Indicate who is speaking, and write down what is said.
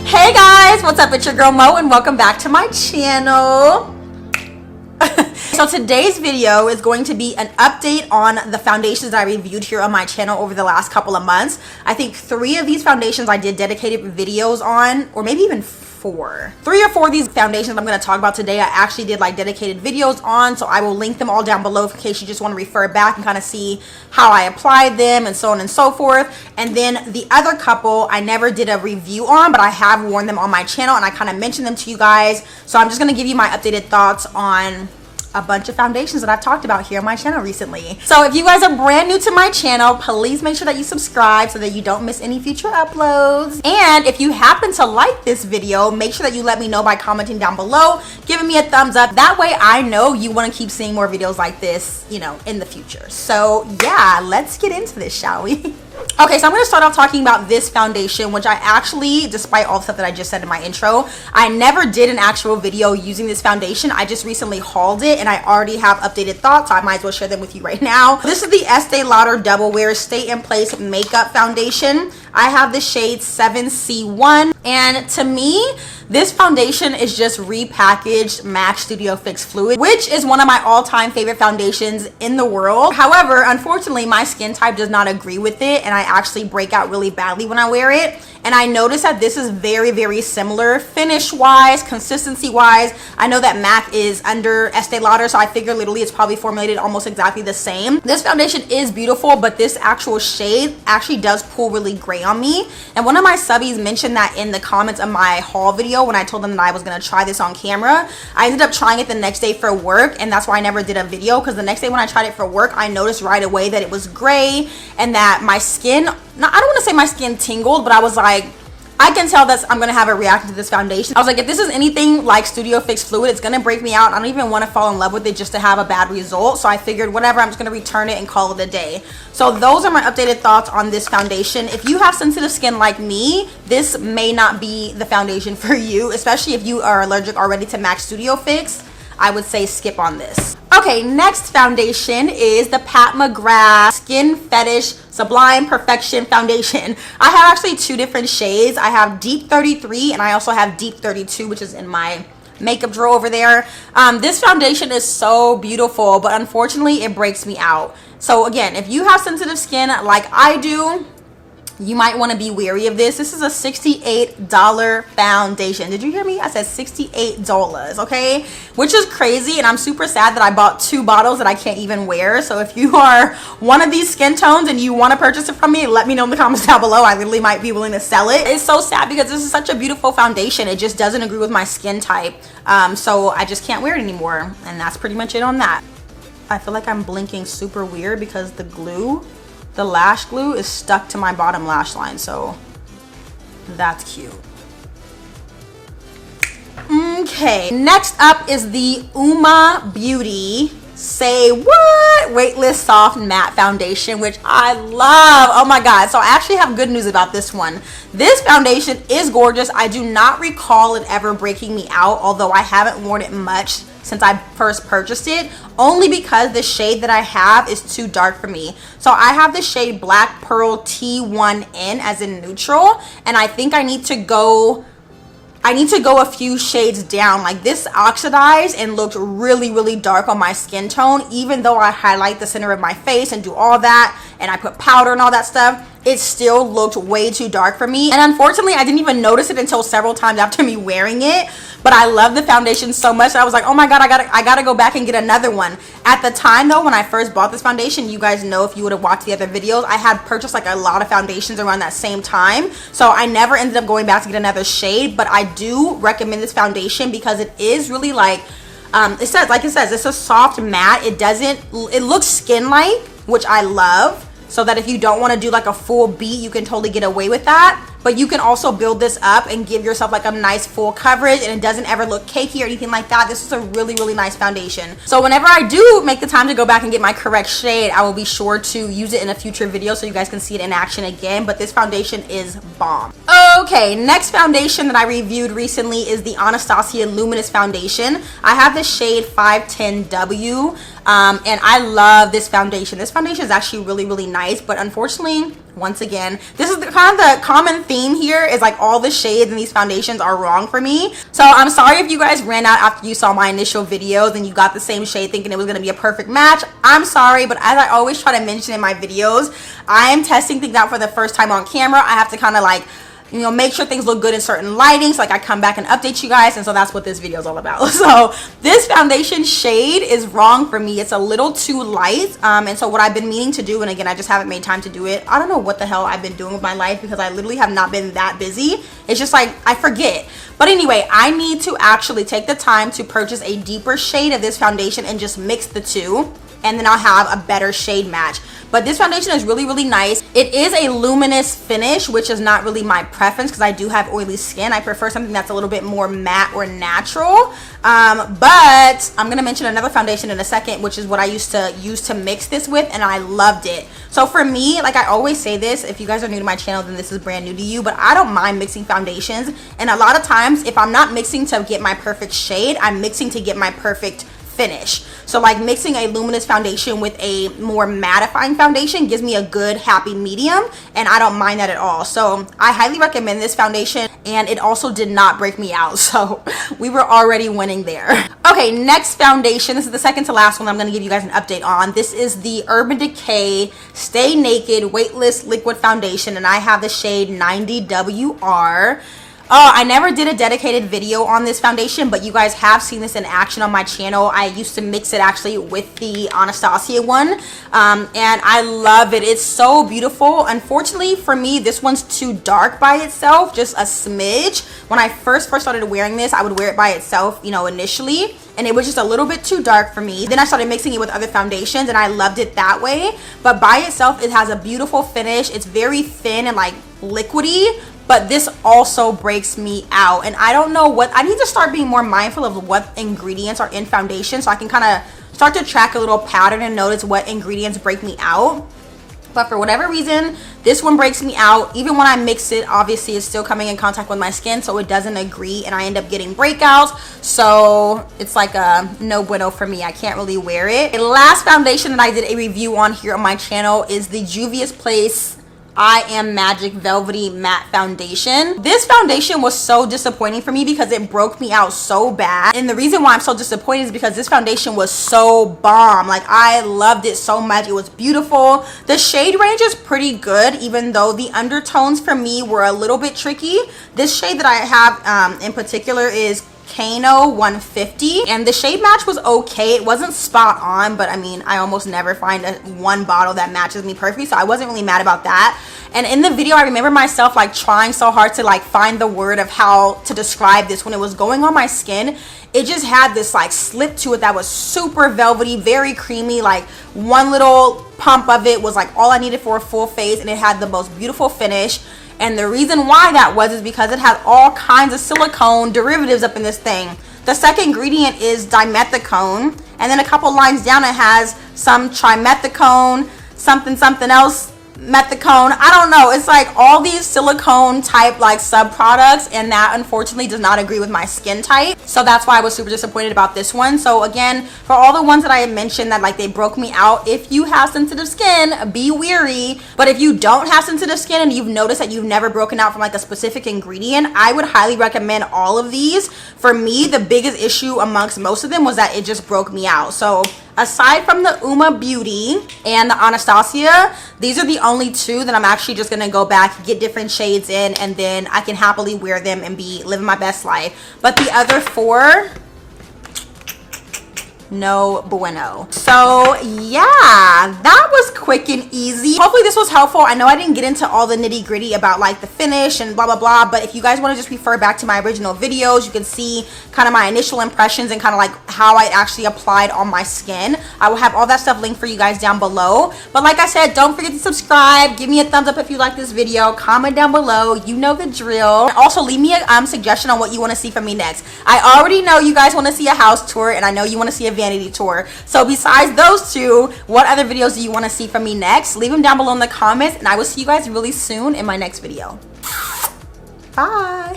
Speaker 1: Hey guys, what's up? It's your girl Mo and welcome back to my channel. So today's video is going to be an update on the foundations that I reviewed here on my channel over the last couple of months. I think 3 of these foundations I did dedicated videos on, or maybe even 4. 3 or 4 of these foundations I'm going to talk about today I actually did like dedicated videos on, so I will link them all down below in case you just want to refer back and kind of see how I applied them and so on and so forth. And then the other couple I never did a review on, but I have worn them on my channel and I kind of mentioned them to you guys. So I'm just going to give you my updated thoughts on a bunch of foundations that I've talked about here on my channel recently. So if you guys are brand new to my channel, please make sure that you subscribe so that you don't miss any future uploads. And if you happen to like this video, make sure that you let me know by commenting down below, giving me a thumbs up. That way I know you want to keep seeing more videos like this, you know, in the future. So yeah, let's get into this, shall we? Okay, so I'm going to start off talking about this foundation, which I actually, despite all the stuff that I just said in my intro, I never did an actual video using this foundation. I just recently hauled it and I already have updated thoughts, so I might as well share them with you right now. This is the Estee Lauder Double Wear Stay in Place Makeup Foundation. I have the shade 7C1, and to me, this foundation is just repackaged MAC Studio Fix Fluid, which is one of my all-time favorite foundations in the world. However, unfortunately, my skin type does not agree with it, and I actually break out really badly when I wear it. And I noticed that this is very, very similar finish-wise, consistency-wise. I know that MAC is under Estee Lauder, so I figure literally it's probably formulated almost exactly the same. This foundation is beautiful, but this actual shade actually does pull really gray on me. And one of my subbies mentioned that in the comments of my haul video when I told them that I was going to try this on camera. I ended up trying it the next day for work, and that's why I never did a video, because the next day when I tried it for work, I noticed right away that it was gray and that my skin, I don't want to say my skin tingled, but I was like, I can tell that I'm going to have a reaction to this foundation. I was like, if this is anything like Studio Fix Fluid, it's going to break me out. I don't even want to fall in love with it just to have a bad result. So I figured whatever, I'm just going to return it and call it a day. So those are my updated thoughts on this foundation. If you have sensitive skin like me, this may not be the foundation for you, especially if you are allergic already to MAC Studio Fix. I would say skip on this. Okay, next foundation is the Pat McGrath Skin Fetish Sublime Perfection Foundation. I have actually 2 different shades. I have Deep 33 and I also have Deep 32, which is in my makeup drawer over there. This foundation is so beautiful, but unfortunately it breaks me out. So again, if you have sensitive skin like I do, you might want to be wary of this. This is a $68 foundation. Did you hear me? I said $68, okay? Which is crazy, and I'm super sad that I bought 2 bottles that I can't even wear. So if you are one of these skin tones and you want to purchase it from me, let me know in the comments down below. I literally might be willing to sell it. It's so sad because this is such a beautiful foundation. It just doesn't agree with my skin type. So I just can't wear it anymore. And that's pretty much it on that. I feel like I'm blinking super weird because the glue, the lash glue, is stuck to my bottom lash line, so that's cute. Okay, next up is the UOMA Beauty Say What Weightless Soft Matte Foundation, which I love. Oh my god. So I actually have good news about this one. This foundation is gorgeous. I do not recall it ever breaking me out, although I haven't worn it much since I first purchased it, only because the shade that I have is too dark for me. So I have the shade Black Pearl T1N as in neutral, and I think I need to go a few shades down. Like, this oxidized and looked really, really dark on my skin tone, even though I highlight the center of my face and do all that, and I put powder and all that stuff. It still looked way too dark for me, and unfortunately I didn't even notice it until several times after me wearing it. But I love the foundation so much that I was like, oh my god, I gotta go back and get another one. At the time though, when I first bought this foundation, you guys know if you would have watched the other videos, I had purchased like a lot of foundations around that same time, so I never ended up going back to get another shade. But I do recommend this foundation because it is really like, it says it's a soft matte. It looks skin-like, which I love, so that if you don't want to do like a full beat, you can totally get away with that. But you can also build this up and give yourself like a nice full coverage, and it doesn't ever look cakey or anything like that. This is a really, really nice foundation. So whenever I do make the time to go back and get my correct shade, I will be sure to use it in a future video so you guys can see it in action again. But this foundation is bomb. Okay, next foundation that I reviewed recently is the Anastasia Luminous foundation. I have the shade 510W, and I love this foundation. This foundation is actually really, really nice, but unfortunately once again. This is the common theme here, is like all the shades in these foundations are wrong for me. So I'm sorry if you guys ran out after you saw my initial videos and you got the same shade thinking it was going to be a perfect match. I'm sorry, but as I always try to mention in my videos, I am testing things out for the first time on camera. I have to kind of like, you know, make sure things look good in certain lighting, so like I come back and update you guys, and so that's what this video is all about. So this foundation shade is wrong for me. It's a little too light, and so what I've been meaning to do, and again I just haven't made time to do it. I don't know what the hell I've been doing with my life, because I literally have not been that busy. It's just like I forget. But anyway, I need to actually take the time to purchase a deeper shade of this foundation and just mix the two, and then I'll have a better shade match. But this foundation is really, really nice. It is a luminous finish, which is not really my preference because I do have oily skin. I prefer something that's a little bit more matte or natural. But I'm gonna mention another foundation in a second, which is what I used to use to mix this with, and I loved it. So for me, like I always say this, if you guys are new to my channel, then this is brand new to you, but I don't mind mixing foundations. And a lot of times, if I'm not mixing to get my perfect shade, I'm mixing to get my perfect finish. So like mixing a luminous foundation with a more mattifying foundation gives me a good happy medium, and I don't mind that at all. So I highly recommend this foundation, and it also did not break me out, so we were already winning there. Okay, next foundation. This is the second to last one I'm going to give you guys an update on. This is the Urban Decay Stay Naked Weightless Liquid Foundation, and I have the shade 90WR. Oh, I never did a dedicated video on this foundation, but you guys have seen this in action on my channel. I used to mix it actually with the Anastasia one, and I love it. It's so beautiful. Unfortunately for me, this one's too dark by itself, just a smidge. When I first started wearing this, I would wear it by itself, you know, initially, and it was just a little bit too dark for me. Then I started mixing it with other foundations, and I loved it that way. But by itself, it has a beautiful finish. It's very thin and like liquidy, but this also breaks me out, and I don't know what I need to start being more mindful of what ingredients are in foundation, so I can kind of start to track a little pattern and notice what ingredients break me out. But for whatever reason, this one breaks me out. Even when I mix it, obviously it's still coming in contact with my skin, so it doesn't agree, and I end up getting breakouts. So it's like a no bueno for me. I can't really wear it. The last foundation that I did a review on here on my channel is the Juvias Place I Am Magic Velvety Matte Foundation. This foundation was so disappointing for me because it broke me out so bad. And the reason why I'm so disappointed is because this foundation was so bomb. Like, I loved it so much. It was beautiful. The shade range is pretty good, even though the undertones for me were a little bit tricky. This shade that I have in particular is Kano 150, and the shade match was okay. It wasn't spot on, but I mean, I almost never find one bottle that matches me perfectly, so I wasn't really mad about that. And in the video, I remember myself like trying so hard to like find the word of how to describe this. When it was going on my skin, it just had this like slip to it that was super velvety, very creamy. Like one little pump of it was like all I needed for a full face, and it had the most beautiful finish. And the reason why that was is because it has all kinds of silicone derivatives up in this thing. The second ingredient is dimethicone, and then a couple lines down it has some trimethicone, something else, methicone. I don't know. It's like all these silicone type like sub products, and that unfortunately does not agree with my skin type. So that's why I was super disappointed about this one. So again, for all the ones that I had mentioned that like they broke me out, if you have sensitive skin, be wary. But if you don't have sensitive skin and you've noticed that you've never broken out from like a specific ingredient, I would highly recommend all of these. For me, the biggest issue amongst most of them was that it just broke me out. So aside from the UOMA Beauty and the Anastasia, these are the only two that I'm actually just gonna go back, get different shades in, and then I can happily wear them and be living my best life. But the other four, no bueno. So yeah, that was quick and easy. Hopefully this was helpful. I know I didn't get into all the nitty gritty about like the finish and blah blah blah, but if you guys want to just refer back to my original videos, you can see kind of my initial impressions and kind of like how I actually applied on my skin. I will have all that stuff linked for you guys down below. But like I said, don't forget to subscribe, give me a thumbs up if you like this video, comment down below, you know the drill. And also leave me a suggestion on what you want to see from me next. I already know you guys want to see a house tour, and I know you want to see a vanity tour. So besides those two, what other videos do you want to see from me next? Leave them down below in the comments, and I will see you guys really soon in my next video. Bye.